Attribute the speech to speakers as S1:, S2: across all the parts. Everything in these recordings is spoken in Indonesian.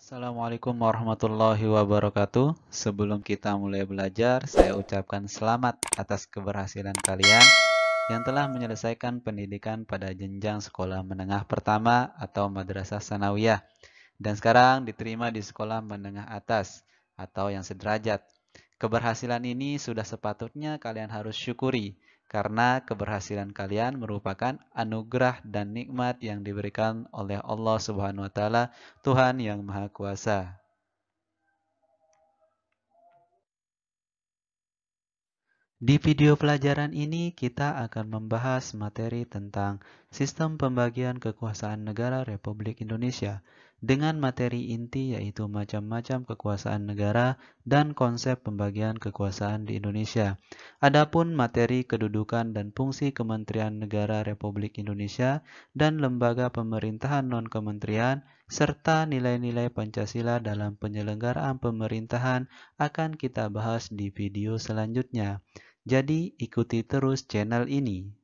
S1: Assalamualaikum warahmatullahi wabarakatuh. Sebelum kita mulai belajar, saya ucapkan selamat atas keberhasilan kalian yang telah menyelesaikan pendidikan pada jenjang sekolah menengah pertama atau madrasah sanawiyah dan sekarang diterima di sekolah menengah atas atau yang sederajat. Keberhasilan ini sudah sepatutnya kalian harus syukuri karena keberhasilan kalian merupakan anugerah dan nikmat yang diberikan oleh Allah Subhanahu wa taala, Tuhan yang Maha Kuasa. Di video pelajaran ini kita akan membahas materi tentang sistem pembagian kekuasaan negara Republik Indonesia dengan materi inti yaitu macam-macam kekuasaan negara dan konsep pembagian kekuasaan di Indonesia. Adapun materi kedudukan dan fungsi Kementerian Negara Republik Indonesia dan lembaga pemerintahan non-kementerian serta nilai-nilai Pancasila dalam penyelenggaraan pemerintahan akan kita bahas di video selanjutnya. Jadi ikuti terus channel ini.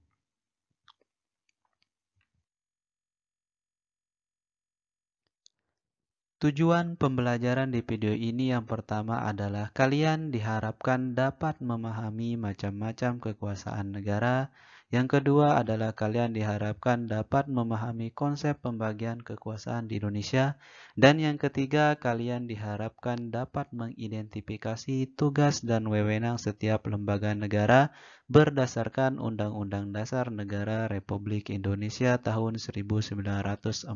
S1: Tujuan pembelajaran di video ini yang pertama adalah kalian diharapkan dapat memahami macam-macam kekuasaan negara. Yang kedua adalah kalian diharapkan dapat memahami konsep pembagian kekuasaan di Indonesia. Dan yang ketiga, kalian diharapkan dapat mengidentifikasi tugas dan wewenang setiap lembaga negara berdasarkan Undang-Undang Dasar Negara Republik Indonesia tahun 1945.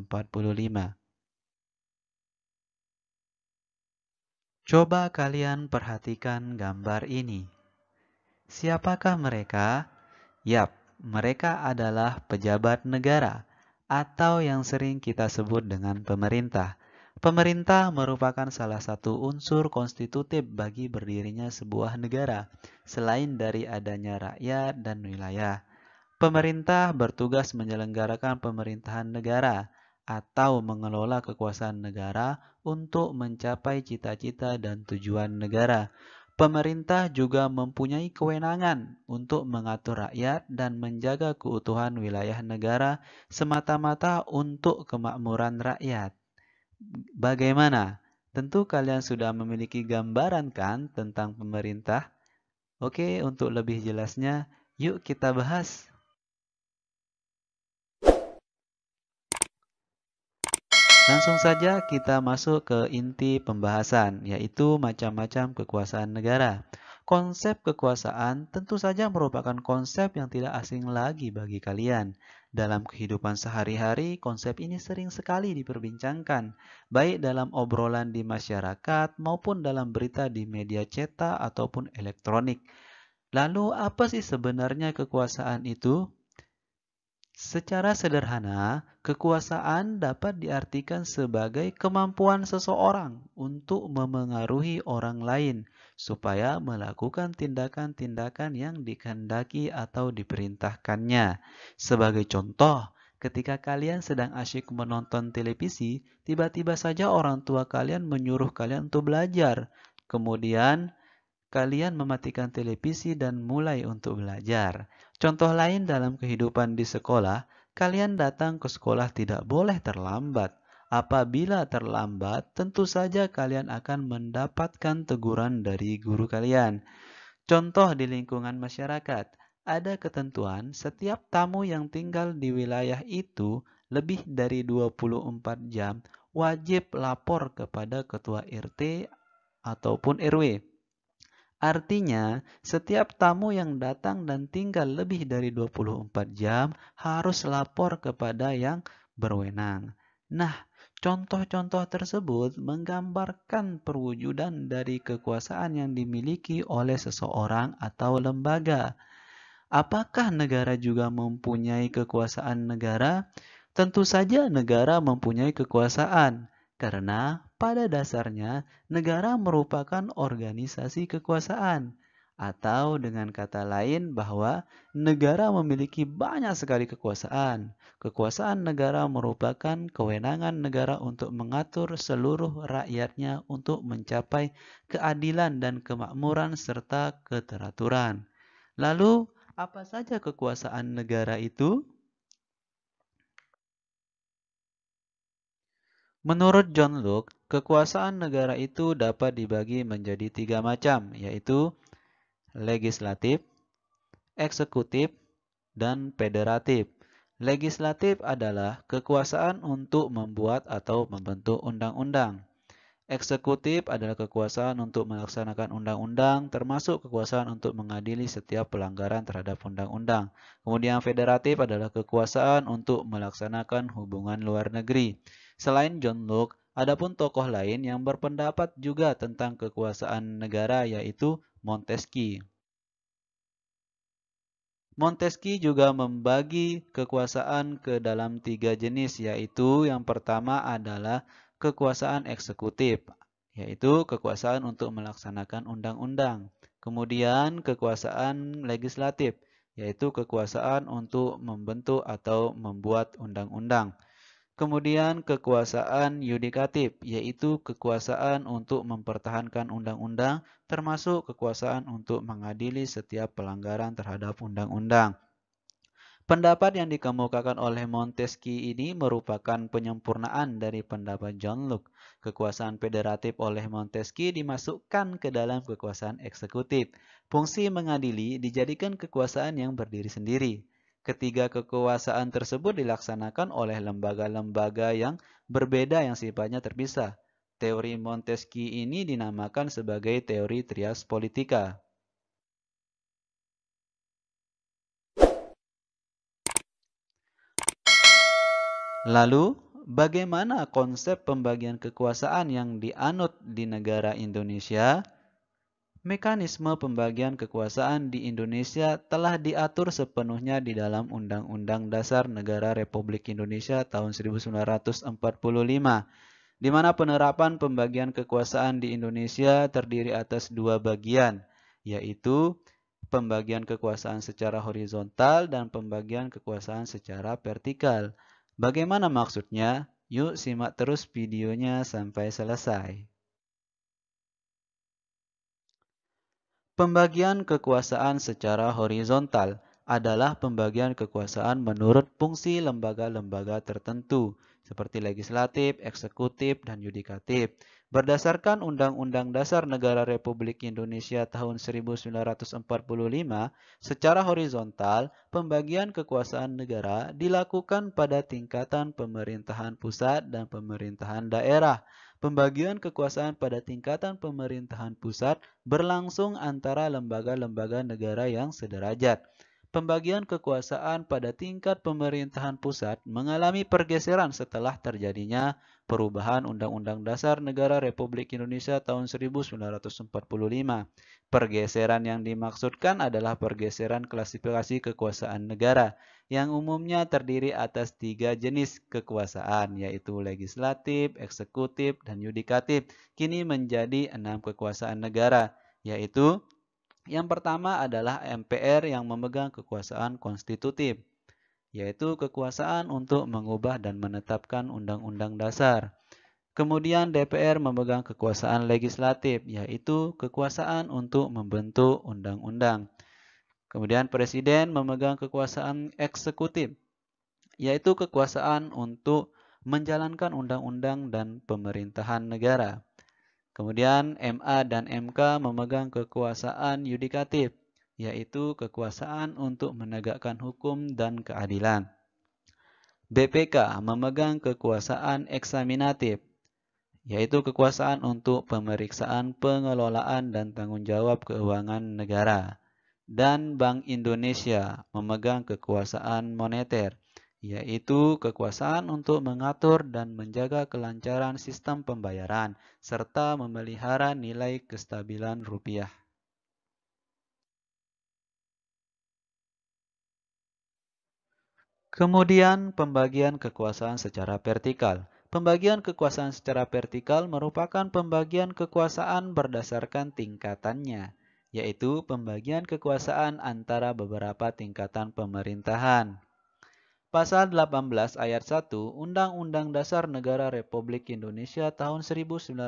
S1: Coba kalian perhatikan gambar ini. Siapakah mereka? Yap, mereka adalah pejabat negara atau yang sering kita sebut dengan pemerintah. Pemerintah merupakan salah satu unsur konstitutif bagi berdirinya sebuah negara, selain dari adanya rakyat dan wilayah. Pemerintah bertugas menyelenggarakan pemerintahan negara atau mengelola kekuasaan negara untuk mencapai cita-cita dan tujuan negara. Pemerintah juga mempunyai kewenangan untuk mengatur rakyat dan menjaga keutuhan wilayah negara semata-mata untuk kemakmuran rakyat. Bagaimana? Tentu kalian sudah memiliki gambaran kan tentang pemerintah? Oke, untuk lebih jelasnya, yuk kita bahas. Langsung saja kita masuk ke inti pembahasan, yaitu macam-macam kekuasaan negara. Konsep kekuasaan tentu saja merupakan konsep yang tidak asing lagi bagi kalian. Dalam kehidupan sehari-hari, konsep ini sering sekali diperbincangkan, baik dalam obrolan di masyarakat maupun dalam berita di media cetak ataupun elektronik. Lalu, apa sih sebenarnya kekuasaan itu? Secara sederhana, kekuasaan dapat diartikan sebagai kemampuan seseorang untuk memengaruhi orang lain supaya melakukan tindakan-tindakan yang dikehendaki atau diperintahkannya. Sebagai contoh, ketika kalian sedang asyik menonton televisi, tiba-tiba saja orang tua kalian menyuruh kalian untuk belajar. Kemudian, kalian mematikan televisi dan mulai untuk belajar. Contoh lain dalam kehidupan di sekolah, kalian datang ke sekolah tidak boleh terlambat. Apabila terlambat, tentu saja kalian akan mendapatkan teguran dari guru kalian. Contoh di lingkungan masyarakat, ada ketentuan setiap tamu yang tinggal di wilayah itu lebih dari 24 jam wajib lapor kepada ketua RT ataupun RW. Artinya, setiap tamu yang datang dan tinggal lebih dari 24 jam harus lapor kepada yang berwenang. Nah, contoh-contoh tersebut menggambarkan perwujudan dari kekuasaan yang dimiliki oleh seseorang atau lembaga. Apakah negara juga mempunyai kekuasaan negara? Tentu saja negara mempunyai kekuasaan, karena pada dasarnya negara merupakan organisasi kekuasaan. Atau dengan kata lain bahwa negara memiliki banyak sekali kekuasaan. Kekuasaan negara merupakan kewenangan negara untuk mengatur seluruh rakyatnya untuk mencapai keadilan dan kemakmuran serta keteraturan. Lalu, apa saja kekuasaan negara itu? Menurut John Locke, Kekuasaan negara itu dapat dibagi menjadi 3 macam, yaitu legislatif, eksekutif, dan federatif. Legislatif adalah kekuasaan untuk membuat atau membentuk undang-undang. Eksekutif adalah kekuasaan untuk melaksanakan undang-undang, termasuk kekuasaan untuk mengadili setiap pelanggaran terhadap undang-undang. Kemudian federatif adalah kekuasaan untuk melaksanakan hubungan luar negeri. Selain John Locke, adapun tokoh lain yang berpendapat juga tentang kekuasaan negara yaitu Montesquieu. Montesquieu juga membagi kekuasaan ke dalam 3 jenis, yaitu yang pertama adalah kekuasaan eksekutif, yaitu kekuasaan untuk melaksanakan undang-undang. Kemudian kekuasaan legislatif, yaitu kekuasaan untuk membentuk atau membuat undang-undang. Kemudian kekuasaan yudikatif, yaitu kekuasaan untuk mempertahankan undang-undang, termasuk kekuasaan untuk mengadili setiap pelanggaran terhadap undang-undang. Pendapat yang dikemukakan oleh Montesquieu ini merupakan penyempurnaan dari pendapat John Locke. Kekuasaan federatif oleh Montesquieu dimasukkan ke dalam kekuasaan eksekutif. Fungsi mengadili dijadikan kekuasaan yang berdiri sendiri. Ketiga kekuasaan tersebut dilaksanakan oleh lembaga-lembaga yang berbeda yang sifatnya terpisah. Teori Montesquieu ini dinamakan sebagai teori trias politika. Lalu, bagaimana konsep pembagian kekuasaan yang dianut di negara Indonesia? Mekanisme pembagian kekuasaan di Indonesia telah diatur sepenuhnya di dalam Undang-Undang Dasar Negara Republik Indonesia tahun 1945, di mana penerapan pembagian kekuasaan di Indonesia terdiri atas 2 bagian, yaitu pembagian kekuasaan secara horizontal dan pembagian kekuasaan secara vertikal. Bagaimana maksudnya? Yuk simak terus videonya sampai selesai. Pembagian kekuasaan secara horizontal adalah pembagian kekuasaan menurut fungsi lembaga-lembaga tertentu, seperti legislatif, eksekutif, dan yudikatif. Berdasarkan Undang-Undang Dasar Negara Republik Indonesia tahun 1945, secara horizontal, pembagian kekuasaan negara dilakukan pada tingkatan pemerintahan pusat dan pemerintahan daerah. Pembagian kekuasaan pada tingkatan pemerintahan pusat berlangsung antara lembaga-lembaga negara yang sederajat. Pembagian kekuasaan pada tingkat pemerintahan pusat mengalami pergeseran setelah terjadinya perubahan Undang-Undang Dasar Negara Republik Indonesia tahun 1945. Pergeseran yang dimaksudkan adalah pergeseran klasifikasi kekuasaan negara, yang umumnya terdiri atas 3 jenis kekuasaan, yaitu legislatif, eksekutif, dan yudikatif, kini menjadi 6 kekuasaan negara, yaitu yang pertama adalah MPR yang memegang kekuasaan konstitutif, yaitu kekuasaan untuk mengubah dan menetapkan undang-undang dasar. Kemudian DPR memegang kekuasaan legislatif, yaitu kekuasaan untuk membentuk undang-undang. Kemudian Presiden memegang kekuasaan eksekutif, yaitu kekuasaan untuk menjalankan undang-undang dan pemerintahan negara. Kemudian MA dan MK memegang kekuasaan yudikatif, yaitu kekuasaan untuk menegakkan hukum dan keadilan. BPK memegang kekuasaan eksaminatif, yaitu kekuasaan untuk pemeriksaan pengelolaan dan tanggung jawab keuangan negara. Dan Bank Indonesia memegang kekuasaan moneter, yaitu kekuasaan untuk mengatur dan menjaga kelancaran sistem pembayaran, serta memelihara nilai kestabilan rupiah. Kemudian pembagian kekuasaan secara vertikal. Pembagian kekuasaan secara vertikal merupakan pembagian kekuasaan berdasarkan tingkatannya, yaitu pembagian kekuasaan antara beberapa tingkatan pemerintahan. Pasal 18 ayat 1 Undang-Undang Dasar Negara Republik Indonesia tahun 1945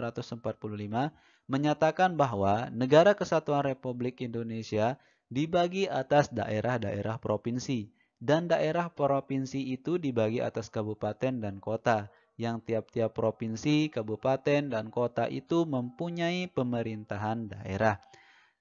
S1: menyatakan bahwa Negara Kesatuan Republik Indonesia dibagi atas daerah-daerah provinsi, dan daerah provinsi itu dibagi atas kabupaten dan kota. yang tiap-tiap provinsi, kabupaten, dan kota itu mempunyai pemerintahan daerah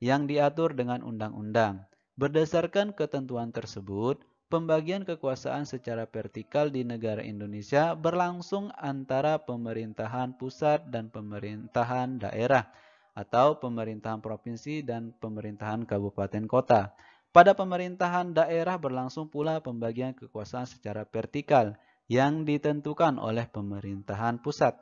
S1: yang diatur dengan undang-undang. Berdasarkan ketentuan tersebut, pembagian kekuasaan secara vertikal di negara Indonesia berlangsung antara pemerintahan pusat dan pemerintahan daerah atau pemerintahan provinsi dan pemerintahan kabupaten kota. Pada pemerintahan daerah berlangsung pula pembagian kekuasaan secara vertikal yang ditentukan oleh pemerintahan pusat.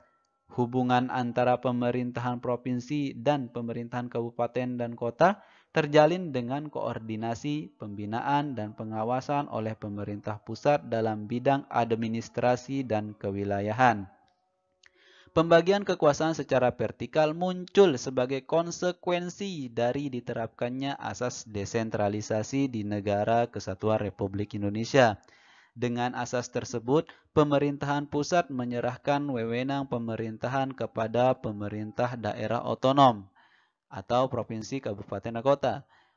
S1: Hubungan antara pemerintahan provinsi dan pemerintahan kabupaten dan kota terjalin dengan koordinasi, pembinaan, dan pengawasan oleh pemerintah pusat dalam bidang administrasi dan kewilayahan. Pembagian kekuasaan secara vertikal muncul sebagai konsekuensi dari diterapkannya asas desentralisasi di Negara Kesatuan Republik Indonesia. Dengan asas tersebut, pemerintahan pusat menyerahkan wewenang pemerintahan kepada pemerintah daerah otonom atau provinsi, kabupaten, dan kota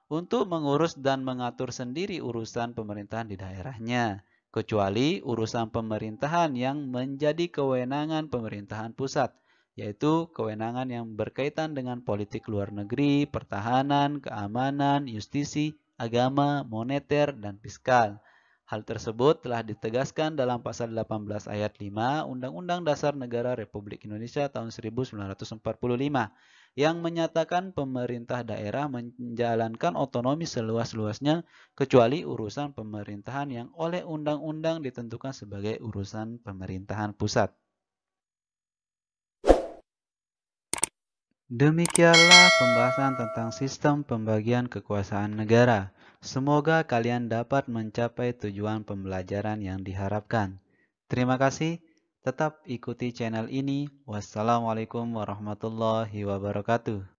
S1: untuk mengurus dan mengatur sendiri urusan pemerintahan di daerahnya, kecuali urusan pemerintahan yang menjadi kewenangan pemerintahan pusat, yaitu kewenangan yang berkaitan dengan politik luar negeri, pertahanan, keamanan, justisi, agama, moneter, dan fiskal. Hal tersebut telah ditegaskan dalam pasal 18 ayat 5 Undang-Undang Dasar Negara Republik Indonesia tahun 1945 yang menyatakan pemerintah daerah menjalankan otonomi seluas-luasnya kecuali urusan pemerintahan yang oleh undang-undang ditentukan sebagai urusan pemerintahan pusat. Demikianlah pembahasan tentang sistem pembagian kekuasaan negara. Semoga kalian dapat mencapai tujuan pembelajaran yang diharapkan. Terima kasih. Tetap ikuti channel ini. Wassalamualaikum warahmatullahi wabarakatuh.